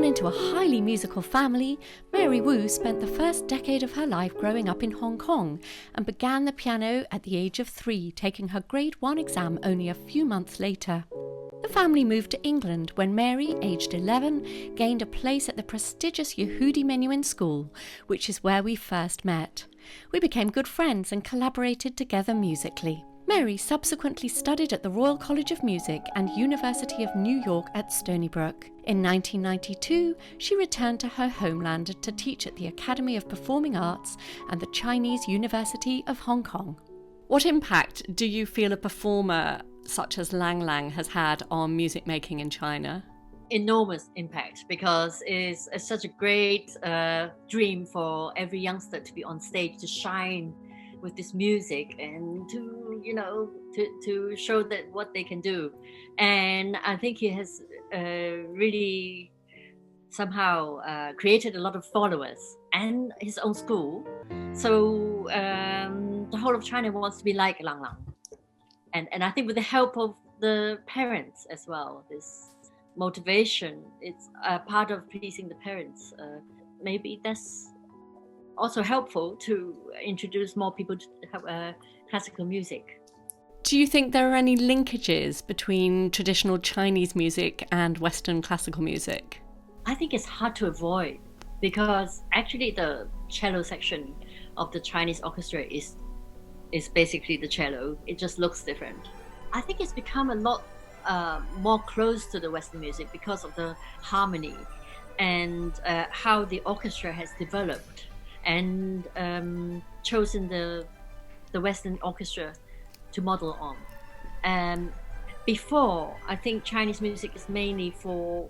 Born into a highly musical family, Mary Wu spent the first decade of her life growing up in Hong Kong and began the piano at the age of 3, taking her grade 1 exam only a few months later. The family moved to England when Mary, aged 11, gained a place at the prestigious Yehudi Menuhin School, which is where we first met. We became good friends and collaborated together musically. Mary subsequently studied at the Royal College of Music and University of New York at Stony Brook. In 1992, she returned to her homeland to teach at the Academy of Performing Arts and the Chinese University of Hong Kong. What impact do you feel a performer such as Lang Lang has had on music making in China? Enormous impact, because it's such a great dream for every youngster to be on stage, to shine with this music and to show that what they can do. And I think he has really somehow created a lot of followers and his own school. So the whole of China wants to be like Lang Lang. And I think with the help of the parents as well, this motivation, it's a part of pleasing the parents. Maybe that's also helpful to introduce more people to classical music. Do you think there are any linkages between traditional Chinese music and Western classical music? I think it's hard to avoid, because actually the cello section of the Chinese orchestra is basically the cello. It just looks different. I think it's become a lot more close to the Western music because of the harmony and how the orchestra has developed and chosen the Western orchestra to model on. Before, I think Chinese music is mainly for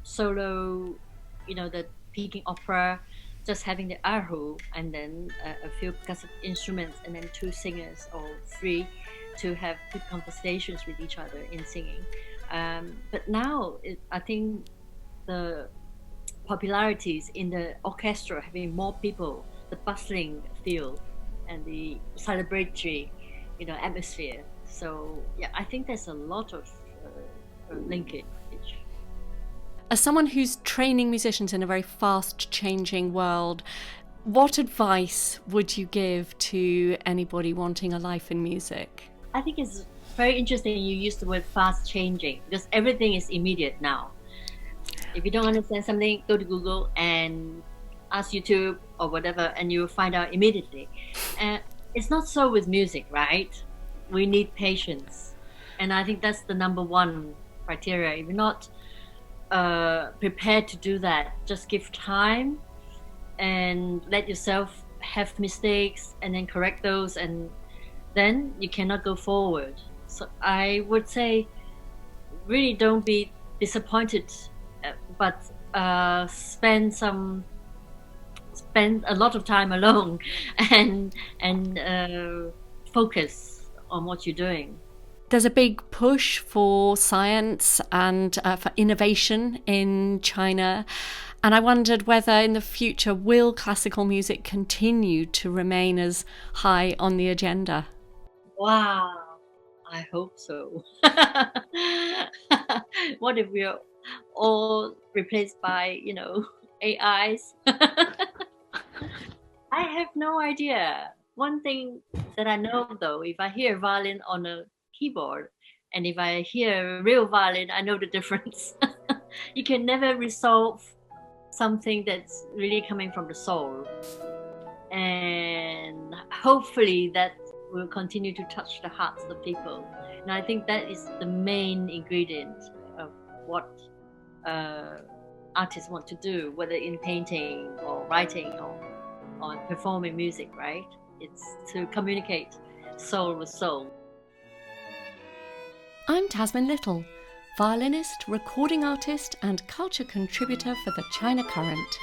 solo, the Peking opera, just having the erhu and then a few percussive instruments and then 2 singers or 3 to have good conversations with each other in singing. But now I think the popularities in the orchestra, having more people, the bustling feel and the celebratory atmosphere. So yeah, I think there's a lot of linkage. As someone who's training musicians in a very fast-changing world, what advice would you give to anybody wanting a life in music? I think it's very interesting you use the word fast-changing, because everything is immediate now. If you don't understand something, go to Google and ask YouTube or whatever, and you'll find out immediately. And it's not so with music, right? We need patience. And I think that's the number one criteria. If you're not prepared to do that, just give time and let yourself have mistakes and then correct those, and then you cannot go forward. So I would say really don't be disappointed, but spend a lot of time alone and focus on what you're doing. There's a big push for science and for innovation in China. And I wondered whether in the future, will classical music continue to remain as high on the agenda? Wow, I hope so. What if we are all replaced by, AIs? I have no idea. One thing that I know, though, if I hear violin on a keyboard and if I hear a real violin, I know the difference. You can never resolve something that's really coming from the soul, and hopefully that will continue to touch the hearts of the people. And I think that is the main ingredient of what artists want to do, whether in painting or writing or performing music, right? It's to communicate soul with soul. I'm Tasmin Little, violinist, recording artist and culture contributor for the China Current.